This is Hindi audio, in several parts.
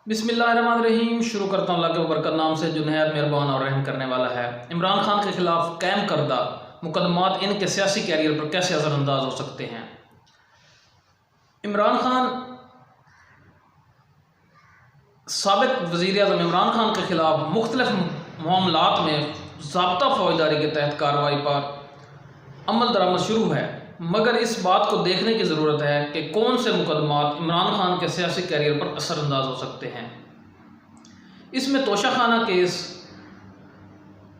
बिस्मिल्लाहिर्रहमानिर्रहीम। शुरू करता हूँ अल्लाह के बरकत नाम से जो नहायत मेहरबान और रहम करने वाला है। इमरान खान के खिलाफ कायम करदा मुकदमात इनके सियासी कैरियर पर कैसे असरअंदाज हो सकते हैं। इमरान खान साबिक वज़ीर आज़म इमरान खान के खिलाफ मुख्तलिफ मामलात में ज़ाब्ता फौजदारी के तहत कार्रवाई पर अमल दरामद शुरू है, मगर इस बात को देखने की ज़रूरत है कि कौन से मुकदमात इमरान खान के सियासी कैरियर पर असरअंदाज हो सकते हैं। इसमें तोशाखाना केस,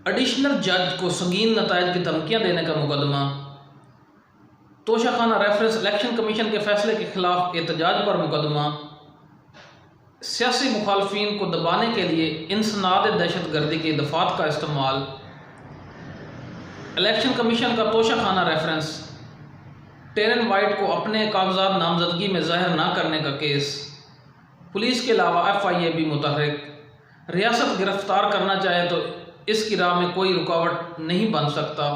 एडिशनल जज को संगीन नतायज की धमकियाँ देने का मुकदमा, तोशाखाना रेफरेंस इलेक्शन कमीशन के फैसले के खिलाफ एहतजाज पर मुकदमा, सियासी मुखालफिन को दबाने के लिए इंसनाद दहशत गर्दी के दफात का इस्तेमाल, इलेक्शन कमीशन का तोशाखाना रेफरेंस, टेरन वाइट को अपने कागजात नामजदगी में ज़ाहिर ना करने का केस, पुलिस के अलावा FIA भी मुतहर्रिक, रियासत गिरफ्तार करना चाहे तो इसकी राह में कोई रुकावट नहीं बन सकता,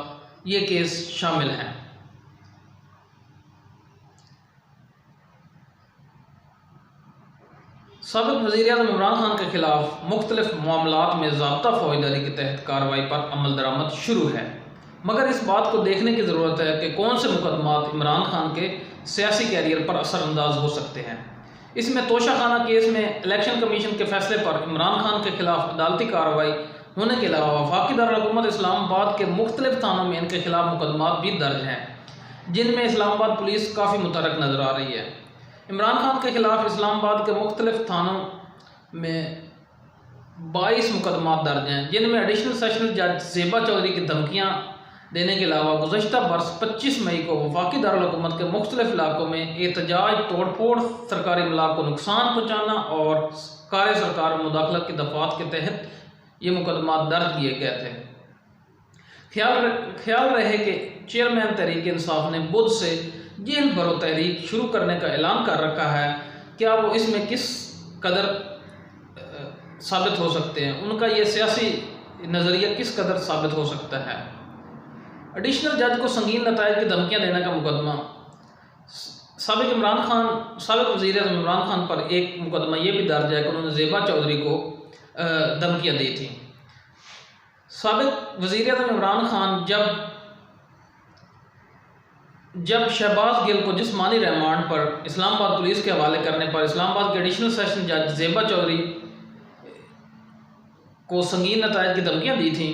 ये केस शामिल हैं। साबिक वज़ीर आज़म इमरान खान के खिलाफ मुख्तलिफ मामलात में ज़ाब्ता फौजदारी के तहत कार्रवाई पर अमल दरामद शुरू है, मगर इस बात को देखने की ज़रूरत है कि कौन से मुकदमात इमरान खान के सियासी कैरियर पर असरअंदाज हो सकते हैं। इसमें तोशाखाना केस में इलेक्शन कमीशन के फैसले पर इमरान खान के खिलाफ अदालती कार्रवाई होने के अलावा वफाकी दारुल-हुकूमत इस्लामाबाद के मुख्तलिफ थानों में इनके खिलाफ मुकदमात भी दर्ज हैं, जिनमें इस्लामाबाद पुलिस काफ़ी मुतहर्रिक नज़र आ रही है। इमरान खान के खिलाफ इस्लामाबाद के मुख्तलिफ थानों में 22 मुकदमात दर्ज हैं, जिनमें एडिशनल सेशनल जज ज़ेबा चौधरी की धमकियाँ देने के अलावा गुज़श्ता बरस 25 मई को वफाकी दारुल-हुकूमत के मुख्तलिफ इलाकों में एहतजाज, तोड़फोड़, सरकारी इमलाक को नुकसान पहुँचाना और कार्य सरकार में मुदाखलत की दफात के तहत ये मुकदमात दर्ज किए गए थे। ख्याल रहे कि चेयरमैन तहरीक इंसाफ ने बुध से जेल भरो तहरीक शुरू करने का ऐलान कर रखा है। क्या वो इसमें किस कदर साबित हो सकते हैं, उनका ये सियासी नज़रिया किस कदर साबित हो सकता है। एडिशनल जज को संगीन नतायज की धमकियाँ देने का मुकदमा, साबिक वज़ीर आज़म इमरान खान पर एक मुकदमा ये भी दर्ज है कि उन्होंने ज़ेबा चौधरी को धमकियाँ दी थी। साबिक वज़ीर आज़म इमरान खान जब शहबाज गिल को जिस्मानी रिमांड पर इस्लामाबाद पुलिस के हवाले करने पर इस्लामाबाद के एडिशनल सेशन जज ज़ेबा चौधरी को संगीन नतायज की धमकियाँ दी थी।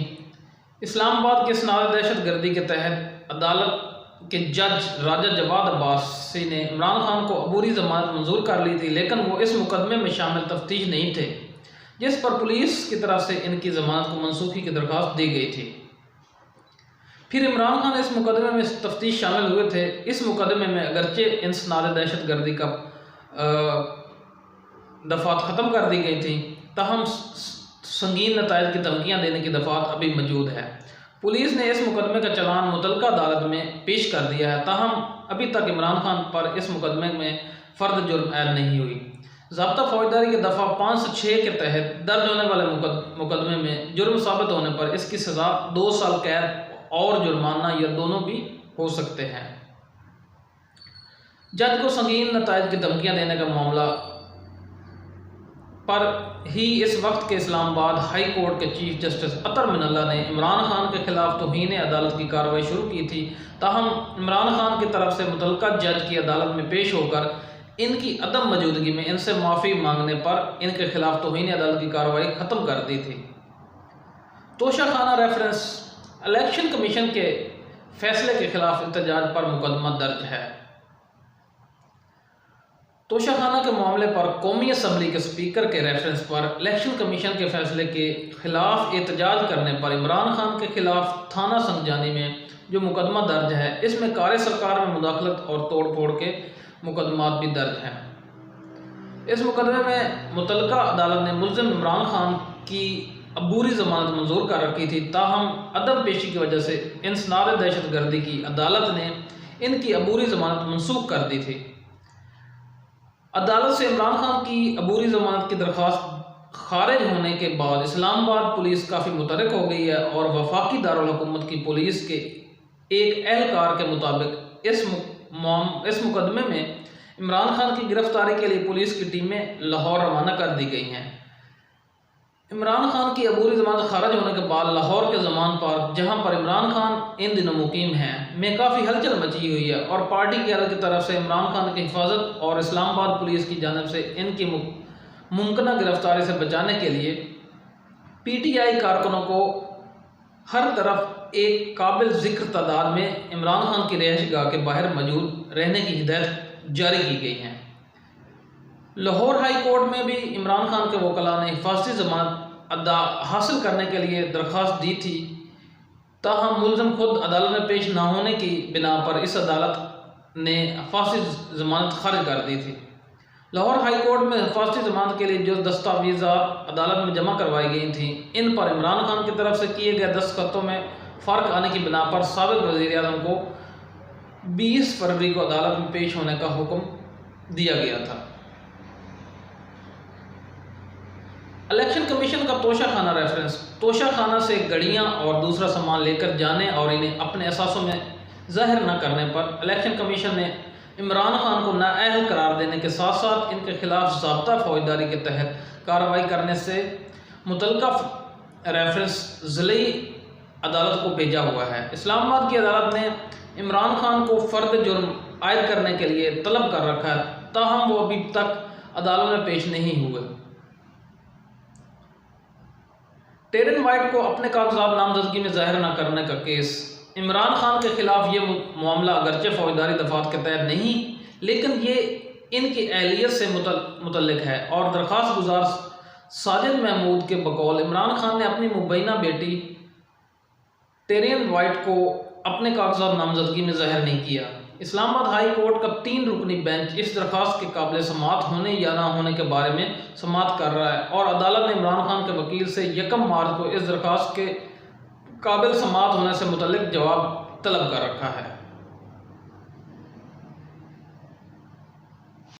इस्लामाबाद के इसनाद दहशत गर्दी के तहत अदालत के जज राजा जवाद अब्बासी ने इमरान खान को अबूरी ज़मानत मंजूर कर ली थी, लेकिन वो इस मुकदमे में शामिल तफ्तीश नहीं थे, जिस पर पुलिस की तरफ से इनकी ज़मानत को मनसूखी की दरख्वास्त दी गई थी। फिर इमरान खान इस मुकदमे में तफ्तीश शामिल हुए थे। इस मुकदमे में अगरचे इंसनाद दहशत गर्दी का दफात ख़त्म कर दी गई थी, ताहम संगीन नतायज की धमकियाँ देने की दफात अभी मौजूद है। पुलिस ने इस मुकदमे का चालान मुतलका अदालत में पेश कर दिया है, ताहम अभी तक इमरान खान पर इस मुकदमे में फ़र्द जुर्म ऐद नहीं हुई। ज़ाब्ता फौजदारी के दफ़ा 5 से 6 के तहत दर्ज होने वाले मुकदमे में जुर्म साबित होने पर इसकी सज़ा 2 साल कैद और जुर्माना या दोनों भी हो सकते हैं। जज को संगीन नतायज की धमकियाँ देने का मामला पर ही इस वक्त के इस्लामाबाद हाई कोर्ट के चीफ जस्टिस अतर मिनल्ला ने इमरान खान के खिलाफ तौहीन अदालत की कार्रवाई शुरू की थी, ताहम इमरान खान की तरफ से मुतलका जज की अदालत में पेश होकर इनकी अदम मौजूदगी में इनसे माफ़ी मांगने पर इनके खिलाफ तौहीन अदालत की कार्रवाई ख़त्म कर दी थी। तोशाखाना रेफरेंस इलेक्शन कमीशन के फैसले के खिलाफ एहतजाज पर मुकदमा दर्ज है। तोशाखाना के मामले पर कौमी असम्बली के स्पीकर के रेफरेंस पर इलेक्शन कमीशन के फैसले के खिलाफ एहतजाज करने पर इमरान खान के खिलाफ थाना संगजानी में जो मुकदमा दर्ज है, इसमें कार्य सरकार में मुदाखलत और तोड़ फोड़ के मुकदमात भी दर्ज हैं। इस मुकदमे में मुतलका अदालत ने मुल्ज़िम इमरान खान की अबूरी ज़मानत मंजूर कर रखी थी, ताहम अदम पेशी की वजह से इंसनाद दहशत गर्दी की अदालत ने इनकी अबूरी ज़मानत मनसूख कर दी थी। अदालत से इमरान खान की अबूरी ज़मानत की दरख्वास्त खारिज होने के बाद इस्लामाबाद पुलिस काफ़ी मुतहर्रिक हो गई है और वफाकी दारुल-हुकूमत की पुलिस के एक एहलकार के मुताबिक इस मुकदमे में इमरान खान की गिरफ्तारी के लिए पुलिस की टीमें लाहौर रवाना कर दी गई हैं। इमरान खान की अबूरी जमानत खारिज होने के बाद लाहौर के जमान पार्क, जहां पर इमरान खान इन दिनों मुकीम हैं, में काफ़ी हलचल मची हुई है और पार्टी की अलग की तरफ से इमरान खान की हिफाजत और इस्लामाबाद पुलिस की जानिब से इनकी मुमकिन गिरफ्तारी से बचाने के लिए PTI कारकुनों को हर तरफ एक काबिल जिक्र तादाद में इमरान खान की रिहाइश गाह के बाहर मौजूद रहने की हिदायत जारी की गई है। लाहौर हाई कोर्ट में भी इमरान खान के वकला ने हिफाजती जमानत हासिल करने के लिए दरख्वास्त दी थी, ताहम मुलज़म खुद अदालत में पेश ना होने की बिना पर इस अदालत ने हिफाजती जमानत खारिज कर दी थी। लाहौर हाई कोर्ट में हिफाजती जमानत के लिए जो दस्तावेज़ात अदालत में जमा करवाई गई थी, इन पर इमरान खान की तरफ से किए गए दस्तखतों में फ़र्क आने की बिना पर साबिक़ वज़ीर आज़म को 20 फरवरी को अदालत में पेश होने का हुक्म दिया गया था। इलेक्शन कमीशन का तोशाखाना रेफरेंस, तोशाखाना से गड़ियाँ और दूसरा सामान लेकर जाने और इन्हें अपने असासों में ज़ाहिर न करने पर इलेक्शन कमीशन ने इमरान खान को नाअहल करार देने के साथ साथ इनके खिलाफ ज़ाब्ता फौजदारी के तहत कार्रवाई करने से मुतल्लिका रेफरेंस ज़िली अदालत को भेजा हुआ है। इस्लामाबाद की अदालत ने इमरान खान को फ़र्द जुर्म आयद करने के लिए तलब कर रखा है, ताहम वो अभी तक अदालत में पेश नहीं हुए। टेरिन वाइट को अपने कागजात नामजदगी में ज़ाहिर न करने का केस, इमरान खान के खिलाफ ये मामला अगरचे फौजदारी दफात के तहत नहीं, लेकिन ये इनकी अहलियत से मुतल्लिक है और दरख्वास्त गुजार साजिद महमूद के बकौल इमरान खान ने अपनी मुबैना बेटी टेरिन वाइट को अपने कागजात नामजदगी में ज़ाहिर नहीं किया। इस्लामाबाद हाई कोर्ट का 3 रुकनी बेंच इस दरख्वास्त के काबिल समाअत होने या ना होने के बारे में समाअत कर रहा है और अदालत ने इमरान खान के वकील से 1 मार्च को इस दरख्वास्त के काबिल समाअत होने से मुतल्लिक जवाब तलब कर रखा है।